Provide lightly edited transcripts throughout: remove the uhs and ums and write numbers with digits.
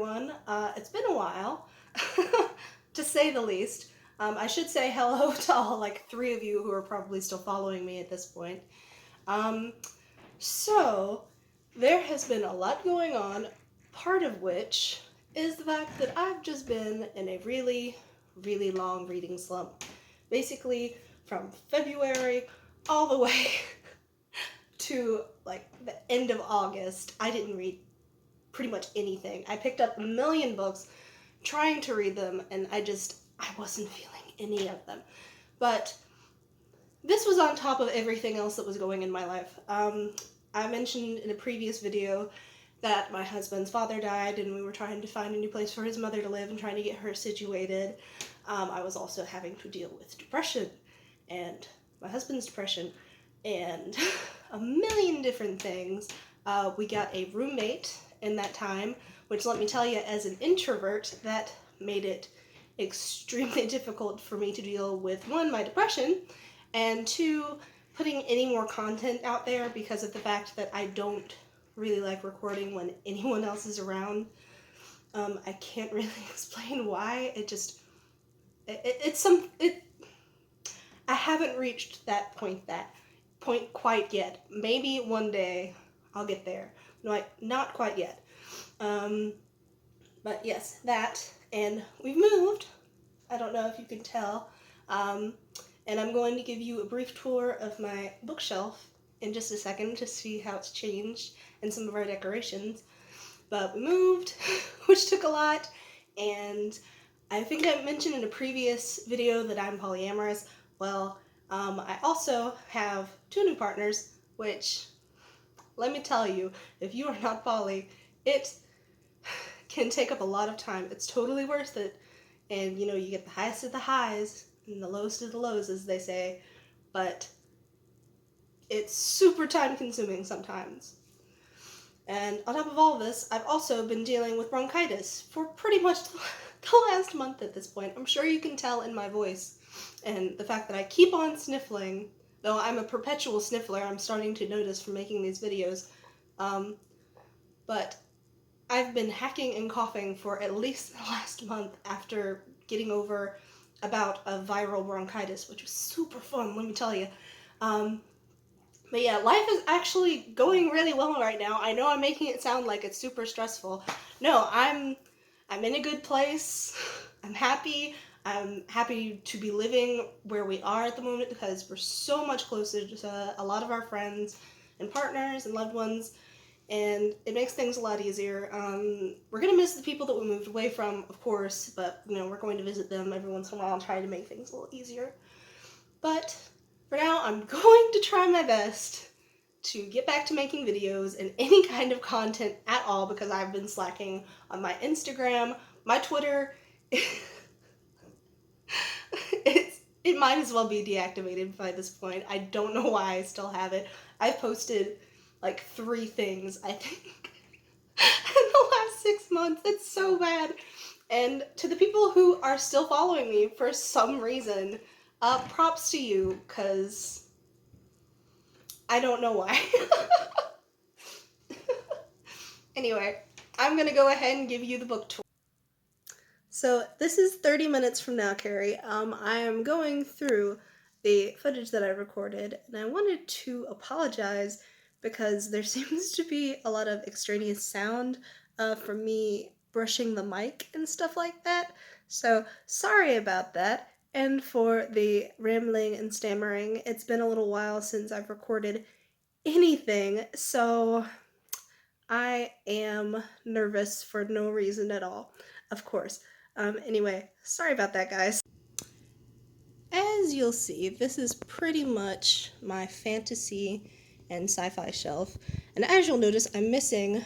everyone. It's been a while, to say the least. I should say hello to all, like, 3 of you who are probably still following me at this point. So, there has been a lot going on, part of which is the fact that I've just been in a really, really long reading slump. Basically, from February all the way to, like, the end of August, I didn't read pretty much anything. I picked up a million books trying to read them, and I wasn't feeling any of them. But this was on top of everything else that was going in my life. I mentioned in a previous video that my husband's father died, and we were trying to find a new place for his mother to live and trying to get her situated. I was also having to deal with depression, and my husband's depression, and a million different things. We got a roommate in that time, which, let me tell you, as an introvert, that made it extremely difficult for me to deal with, 1, my depression, and 2, putting any more content out there because of the fact that I don't really like recording when anyone else is around. I can't really explain why. I haven't reached that point quite yet. Maybe one day I'll get there. No, not quite yet. But yes, that, and we've moved. I don't know if you can tell. And I'm going to give you a brief tour of my bookshelf in just a second to see how it's changed and some of our decorations. But we moved, which took a lot, and I think I mentioned in a previous video that I'm polyamorous. Well, I also have 2 new partners, which, let me tell you, if you are not poly, it can take up a lot of time. It's totally worth it. And, you know, you get the highest of the highs and the lowest of the lows, as they say. But it's super time consuming sometimes. And on top of all of this, I've also been dealing with bronchitis for pretty much the last month at this point. I'm sure you can tell in my voice. And the fact that I keep on sniffling, though I'm a perpetual sniffler, I'm starting to notice from making these videos. But I've been hacking and coughing for at least the last month after getting over about a viral bronchitis, which was super fun, let me tell you. But yeah, life is actually going really well right now. I know I'm making it sound like it's super stressful. No, I'm in a good place. I'm happy. I'm happy to be living where we are at the moment because we're so much closer to a lot of our friends and partners and loved ones, and it makes things a lot easier. We're gonna miss the people that we moved away from, of course, but, you know, we're going to visit them every once in a while and try to make things a little easier. But for now, I'm going to try my best to get back to making videos and any kind of content at all because I've been slacking on my Instagram, my Twitter. It might as well be deactivated by this point. I don't know why I still have it. I've posted like 3 things, I think, in the last 6 months. It's so bad. And to the people who are still following me for some reason, props to you, because I don't know why. Anyway, I'm gonna go ahead and give you the book tour. So this is 30 minutes from now, Carrie. I am going through the footage that I recorded, and I wanted to apologize because there seems to be a lot of extraneous sound from me brushing the mic and stuff like that. So sorry about that. And for the rambling and stammering, it's been a little while since I've recorded anything, so I am nervous for no reason at all, of course. Anyway, sorry about that, guys. As you'll see, this is pretty much my fantasy and sci-fi shelf, and as you'll notice, I'm missing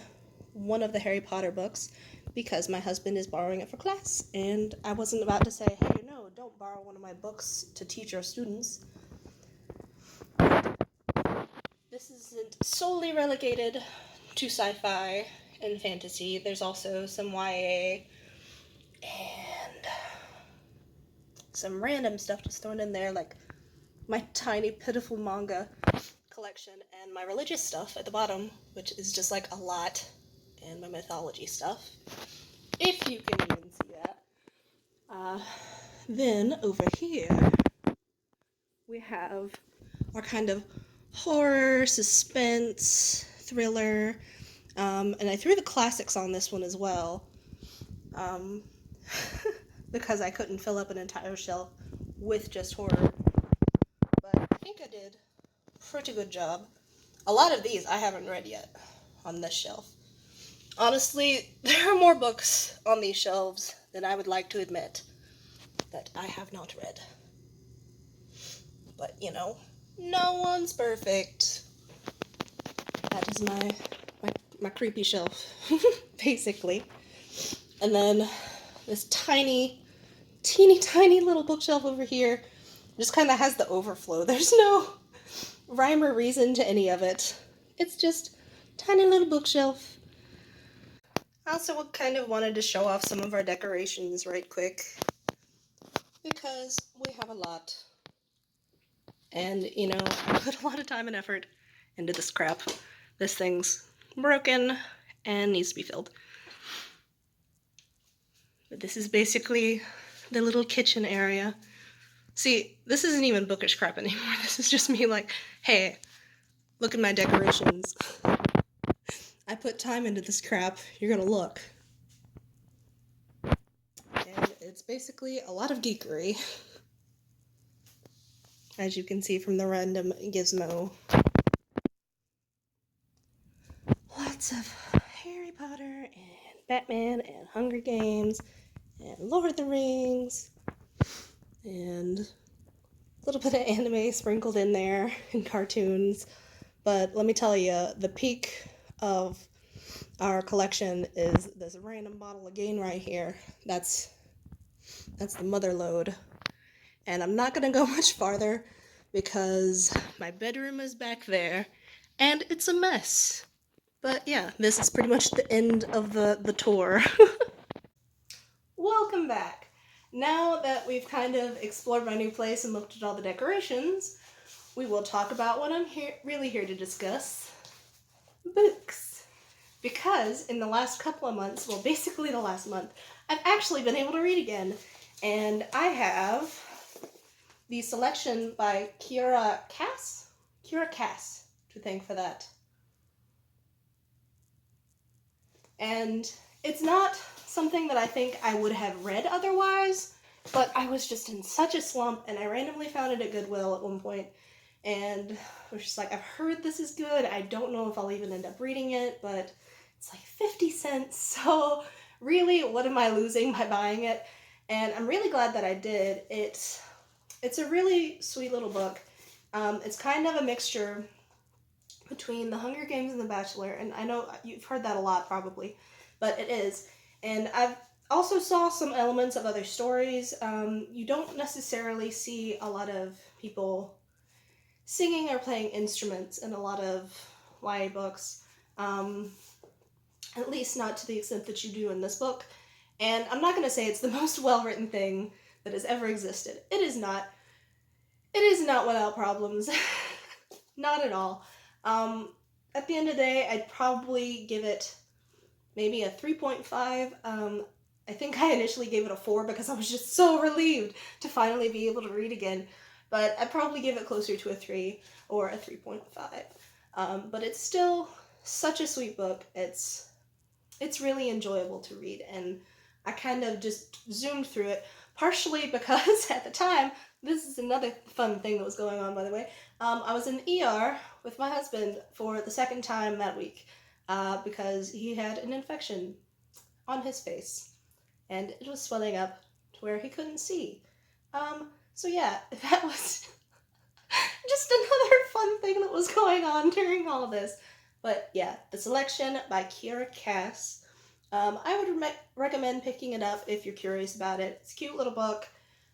one of the Harry Potter books because my husband is borrowing it for class, and I wasn't about to say, hey, no, don't borrow one of my books to teach our students. This isn't solely relegated to sci-fi and fantasy. There's also some YA and some random stuff just thrown in there, like my tiny, pitiful manga collection and my religious stuff at the bottom, which is just like a lot, and my mythology stuff. if you can even see that. Then over here, we have our kind of horror, suspense, thriller, and I threw the classics on this one as well, because I couldn't fill up an entire shelf with just horror, but I think I did a pretty good job. A lot of these I haven't read yet on this shelf. Honestly, there are more books on these shelves than I would like to admit that I have not read. But, you know, no one's perfect. That is my creepy shelf, basically. And then this teeny tiny little bookshelf over here just kind of has the overflow. There's no rhyme or reason to any of it. It's just tiny little bookshelf. I also kind of wanted to show off some of our decorations right quick, because we have a lot. And, you know, I put a lot of time and effort into this crap. This thing's broken and needs to be filled. But this is basically the little kitchen area. See, this isn't even bookish crap anymore. This is just me like, hey, look at my decorations. I put time into this crap. You're gonna look. And it's basically a lot of geekery, as you can see from the random gizmo. Lots of Harry Potter and Batman and Hunger Games and Lord of the Rings and a little bit of anime sprinkled in there and cartoons. But let me tell you, the peak of our collection is this random bottle of Gain right here. That's the mother lode. And I'm not gonna go much farther because my bedroom is back there and it's a mess. But yeah, this is pretty much the end of the tour. Welcome back. Now that we've kind of explored my new place and looked at all the decorations, we will talk about what I'm really here to discuss: books. Because in the last couple of months, well, basically the last month, I've actually been able to read again. And I have the selection by Kiera Cass to thank for that. And it's not something that I think I would have read otherwise, but I was just in such a slump, and I randomly found it at Goodwill at one point, and I was just like, I've heard this is good. I don't know if I'll even end up reading it, but it's like 50 cents, so really, what am I losing by buying it? And I'm really glad that I did. It's a really sweet little book. It's kind of a mixture between The Hunger Games and The Bachelor, and I know you've heard that a lot probably, but it is. And I've also saw some elements of other stories. You don't necessarily see a lot of people singing or playing instruments in a lot of YA books, at least not to the extent that you do in this book. And I'm not going to say it's the most well-written thing that has ever existed. It is not. It is not without problems. Not at all. At the end of the day, I'd probably give it maybe a 3.5. I think I initially gave it a 4 because I was just so relieved to finally be able to read again. But I'd probably give it closer to a 3 or a 3.5. But it's still such a sweet book. It's really enjoyable to read, and I kind of just zoomed through it, partially because at the time, this is another fun thing that was going on, by the way, I was in the ER with my husband for the second time that week, because he had an infection on his face, and it was swelling up to where he couldn't see. So yeah, that was just another fun thing that was going on during all this. But yeah, the selection by Kiera Cass. I would recommend picking it up if you're curious about it. It's a cute little book.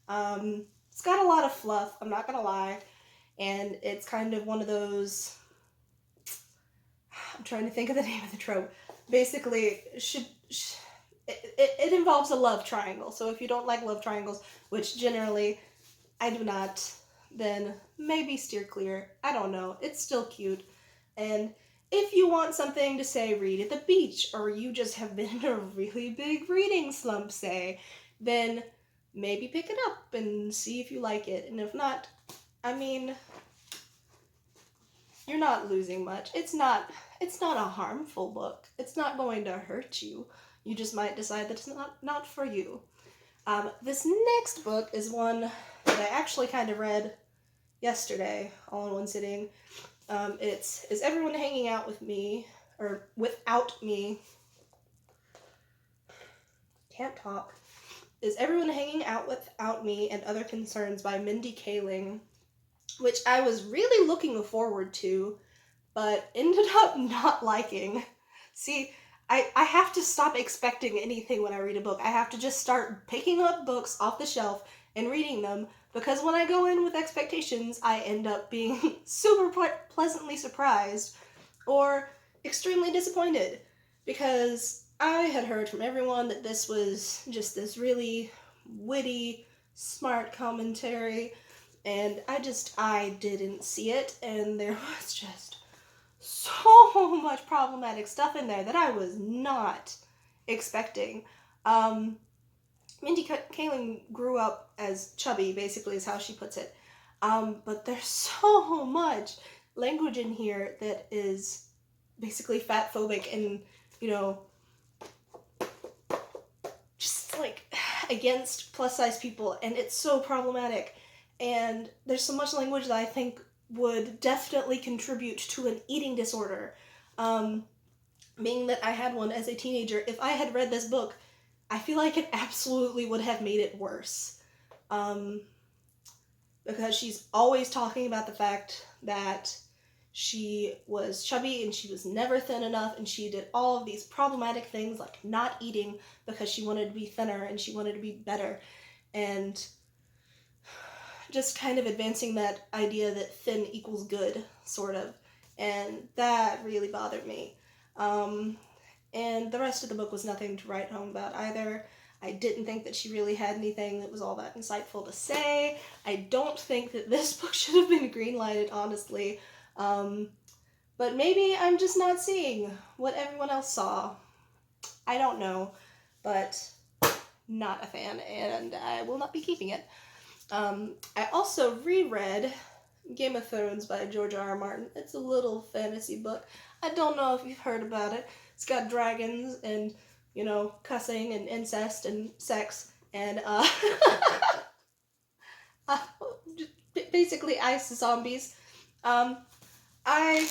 It's got a lot of fluff, I'm not gonna lie, and it's kind of one of those, I'm trying to think of the name of the trope. Basically, it involves a love triangle, so if you don't like love triangles, which generally I do not, then maybe steer clear. I don't know. It's still cute, and If you want something to say, read at the beach, or you just have been in a really big reading slump, say, then maybe pick it up and see if you like it. And if not, I mean, you're not losing much. It's not a harmful book. It's not going to hurt you. You just might decide that it's not for you. This next book is one that I actually kind of read yesterday, all in one sitting. It's Is Everyone Hanging Out with Me, or Without Me? Can't talk. Is Everyone Hanging Out Without Me and Other Concerns by Mindy Kaling, which I was really looking forward to, but ended up not liking. See, I have to stop expecting anything when I read a book. I have to just start picking up books off the shelf and reading them, because when I go in with expectations, I end up being super pleasantly surprised or extremely disappointed, because I had heard from everyone that this was just this really witty, smart commentary, and I didn't see it, and there was just so much problematic stuff in there that I was not expecting. Mindy Kaling grew up as chubby, basically, is how she puts it. But there's so much language in here that is basically fat phobic and, just like against plus size people, and it's so problematic. And there's so much language that I think would definitely contribute to an eating disorder. Being that I had one as a teenager, if I had read this book, I feel like it absolutely would have made it worse. Because she's always talking about the fact that she was chubby and she was never thin enough, and she did all of these problematic things like not eating because she wanted to be thinner and she wanted to be better, and just kind of advancing that idea that thin equals good, sort of, and that really bothered me. And the rest of the book was nothing to write home about either. I didn't think that she really had anything that was all that insightful to say. I don't think that this book should have been greenlighted, honestly. But maybe I'm just not seeing what everyone else saw. I don't know, but not a fan, and I will not be keeping it. I also reread Game of Thrones by George R.R. Martin. It's a little fantasy book. I don't know if you've heard about it. It's got dragons and, cussing and incest and sex and, basically ice zombies. I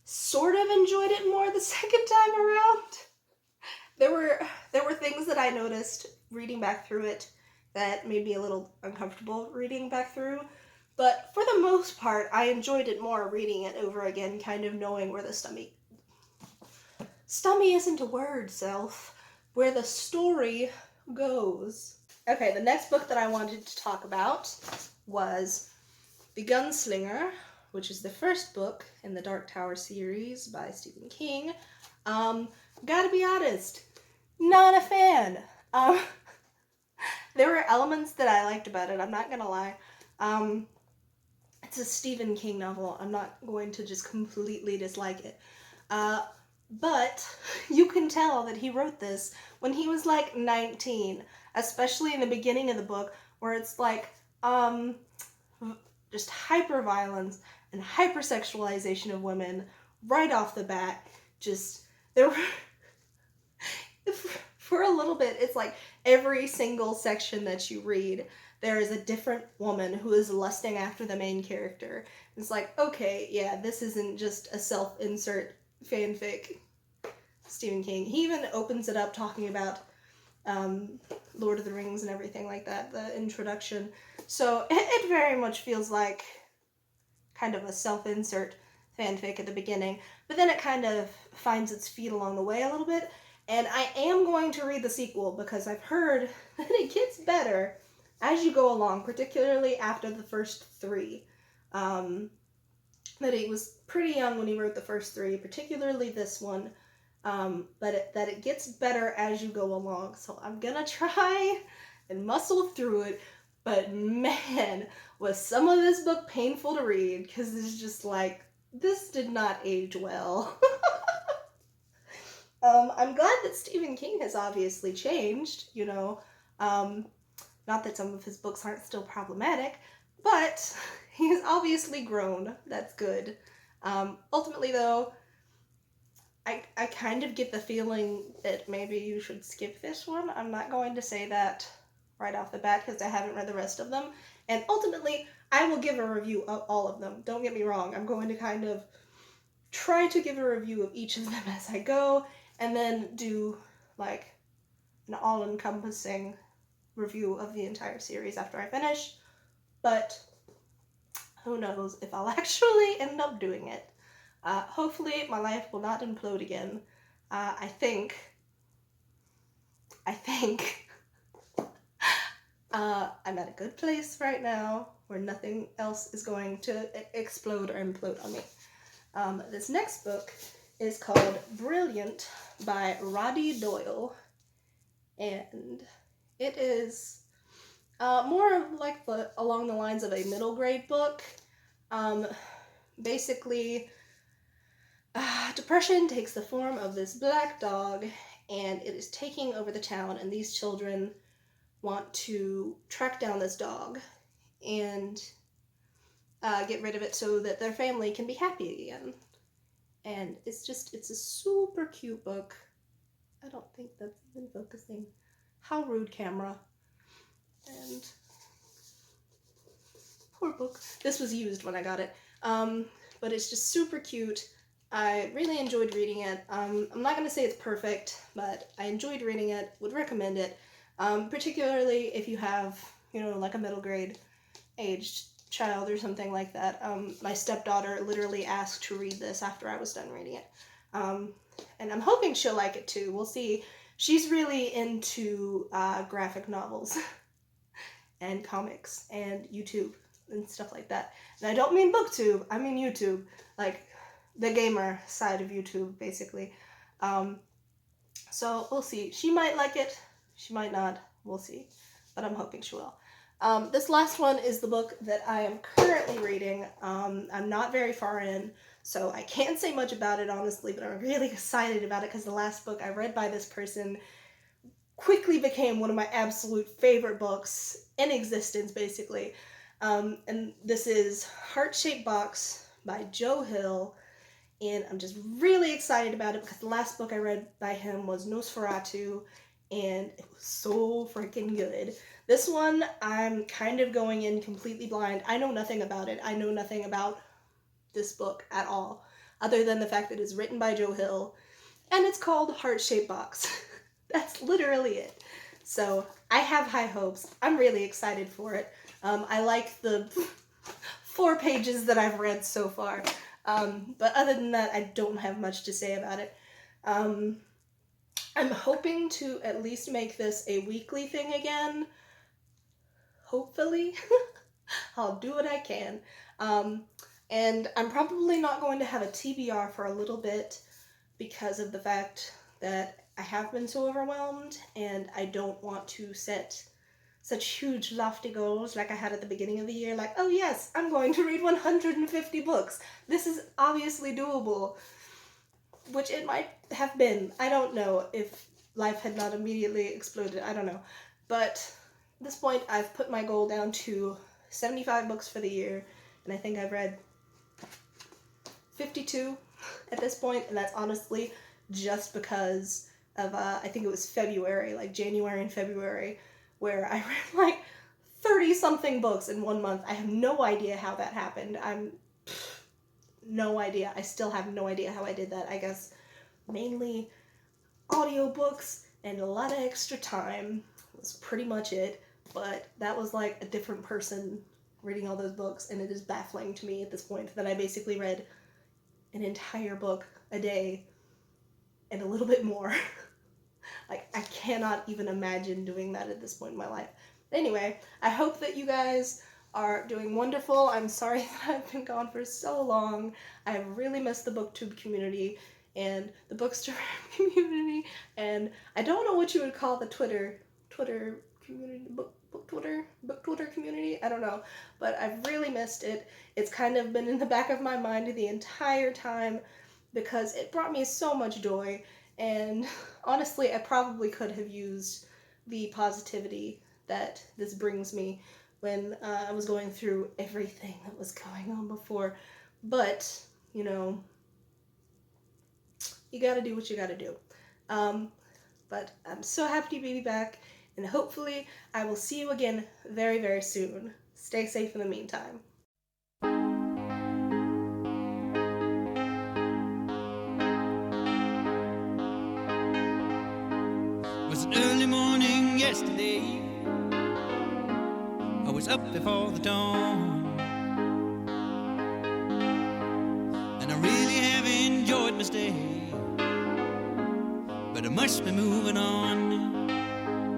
sort of enjoyed it more the second time around. There were things that I noticed reading back through it that made me a little uncomfortable reading back through. But for the most part, I enjoyed it more reading it over again, kind of knowing where the stummy isn't a word, self. Where the story goes. Okay, the next book that I wanted to talk about was The Gunslinger, which is the first book in the Dark Tower series by Stephen King. Gotta be honest, not a fan. There were elements that I liked about it, I'm not gonna lie. It's a Stephen King novel. I'm not going to just completely dislike it. But you can tell that he wrote this when he was like 19, especially in the beginning of the book, where it's like, just hyper violence and hypersexualization of women right off the bat. Just, there were, for a little bit, it's like every single section that you read, there is a different woman who is lusting after the main character. It's like, okay, yeah, this isn't just a self-insert fanfic Stephen King. He even opens it up talking about Lord of the Rings and everything like that, the introduction. So it very much feels like kind of a self-insert fanfic at the beginning, but then it kind of finds its feet along the way a little bit, and I am going to read the sequel because I've heard that it gets better as you go along, particularly after the first three. That he was pretty young when he wrote the first three, particularly this one, but that it gets better as you go along. So I'm gonna try and muscle through it, but man, was some of this book painful to read, because it's just like, this did not age well. I'm glad that Stephen King has obviously changed, you know. Not that some of his books aren't still problematic, but he's obviously grown. That's good. Ultimately, though, I kind of get the feeling that maybe you should skip this one. I'm not going to say that right off the bat because I haven't read the rest of them. And ultimately, I will give a review of all of them. Don't get me wrong. I'm going to kind of try to give a review of each of them as I go and then do like an all-encompassing review of the entire series after I finish. But who knows if I'll actually end up doing it. Hopefully my life will not implode again. I think I'm at a good place right now where nothing else is going to explode or implode on me. This next book is called Brilliant by Roddy Doyle, and it is more like along the lines of a middle grade book. Basically, depression takes the form of this black dog, and it is taking over the town, and these children want to track down this dog and get rid of it so that their family can be happy again. And it's a super cute book. I don't think that's even focusing. How rude, camera. And poor book. This was used when I got it. But it's just super cute. I really enjoyed reading it. I'm not going to say it's perfect, but I enjoyed reading it, would recommend it. Particularly if you have, like a middle grade aged child or something like that. My stepdaughter literally asked to read this after I was done reading it. And I'm hoping she'll like it too. We'll see. She's really into graphic novels and comics and YouTube and stuff like that. And I don't mean BookTube, I mean YouTube, like the gamer side of YouTube, basically. So we'll see. She might like it, she might not, we'll see. But I'm hoping she will. This last one is the book that I am currently reading. I'm not very far in, so I can't say much about it, honestly, but I'm really excited about it because the last book I read by this person quickly became one of my absolute favorite books in existence, basically. And this is Heart-Shaped Box by Joe Hill, and I'm just really excited about it because the last book I read by him was Nosferatu, and it was so freaking good. This one, I'm kind of going in completely blind. I know nothing about it. I know nothing about this book at all, other than the fact that it's written by Joe Hill, and it's called Heart-Shaped Box. That's literally it. So I have high hopes. I'm really excited for it. I like the 4 pages that I've read so far. But other than that, I don't have much to say about it. I'm hoping to at least make this a weekly thing again. Hopefully. I'll do what I can. And I'm probably not going to have a TBR for a little bit because of the fact that I have been so overwhelmed and I don't want to set such huge lofty goals like I had at the beginning of the year, like, oh yes, I'm going to read 150 books. This is obviously doable, which it might have been. I don't know if life had not immediately exploded. I don't know. But at this point, I've put my goal down to 75 books for the year, and I think I've read 52 at this point, and that's honestly just because of, I think it was February, like January and February, where I read like 30-something books in 1 month. I have no idea how that happened. No idea. I still have no idea how I did that. I guess mainly audiobooks and a lot of extra time was pretty much it. But that was like a different person reading all those books, and it is baffling to me at this point that I basically read an entire book a day and a little bit more. Like, I cannot even imagine doing that at this point in my life. Anyway, I hope that you guys are doing wonderful. I'm sorry that I've been gone for so long. I have really missed the booktube community and the bookstore community, and I don't know what you would call the Twitter community, book Twitter community. I don't know, but I've really missed it. It's kind of been in the back of my mind the entire time because it brought me so much joy, and honestly, I probably could have used the positivity that this brings me when I was going through everything that was going on before. But, you know, you gotta do what you gotta do. But I'm so happy to be back, and hopefully I will see you again very, very soon. Stay safe in the meantime. It was an early morning yesterday. I was up before the dawn, and I really have enjoyed my stay, but I must be moving on.